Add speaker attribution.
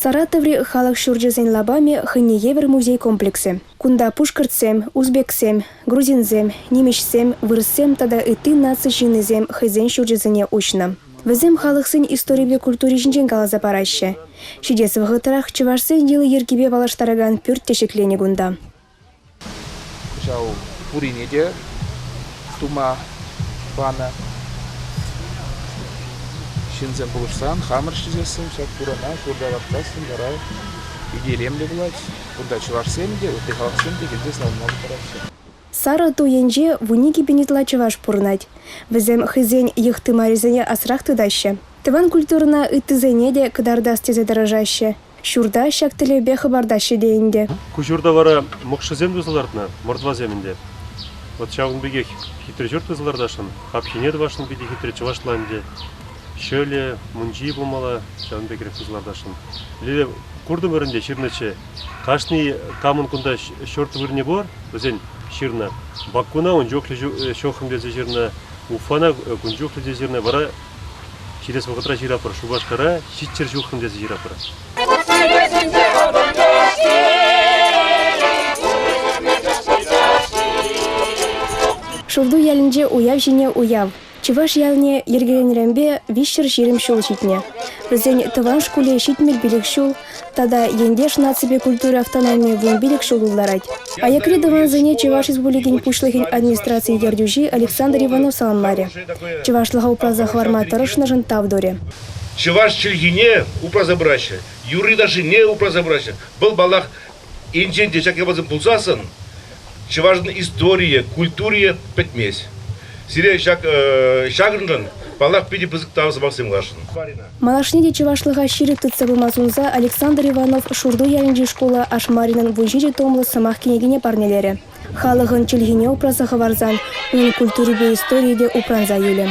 Speaker 1: Саратовре халах шурджезен лабами хынеевер музей комплексы. Кунда пушкарцем, узбексем, грузинзем, немешсем, вырсем тада ыты наци жинезем хызен шурджезене учна. Візем халықсын история культуре жинжен калаза параще. Шидес вғытырах чывашсын елы ергебе балаштараган пүрт тешеклене гунда.
Speaker 2: Жау пуринеде, тума, бана, шинзен bulursan, хамыр шизесін, шак пурана, курдалаптасын, дарай, иделемле булать, курда чывашсемде, өте халықсемде, келде салынмалы параще.
Speaker 1: Сара туенже вуники бенетла чываш пурнать. Візем хызен ехты маризене асрах тыдаще. Тыван культурна ытызенеде кыдардас тезе дорожаще. Шурда шак телебе хабардаще дейінде.
Speaker 3: Кучурда вара мокшызем дузалартна, мордва земінде. Вот шауын бегек хитры жұрт дузалардашын, хапхинеді вашын беде хитры чывашланде. Шөле, мунжи болмала, шауын бегерек дузалардашын. Леле курдым өрінде ширнычы. Қашны камын күнда шорты вырне бор, өзен ширна. Баккуна он жоқлы шоқым дезе жирна, уфана күн жоқлы дезе жирна, бара ширес вақытра жирапыр, шубашқара, шитчер жоқым дезе жирапыр.
Speaker 1: Шулду ялінже уяв жіне уяв. Чываш ялне ергеленрембе вишчер жирим шул житне. Візен тыван шкуле шитмек билік шул, тада ендеш нацибе культуры автономии вун билік шул улларать. А якри дыван зене Чываш избулеген пушлыхин администрации ердюжи Александр Иванов саламаре. Чывашлыға упраза хварма тұрышны жын тавдоре.
Speaker 4: Чываш чилгине упразабраща, юры даже не упразабраща. Был балах инжен дешаке базым пулсасын, чывашдың история, культурия петмес. Сире шагрындан балах пиди пызык тавысы бақсым ғашын.
Speaker 1: Малашнеде Чывашлыға ширик тытса бұлмазунза Александр Иванов шурду ялінжи школа Ашмаринын вунжире томлы самах кенегене парнелері. Халығын чилгине упраза хаварзан, оның культурибе историеде упранза елі.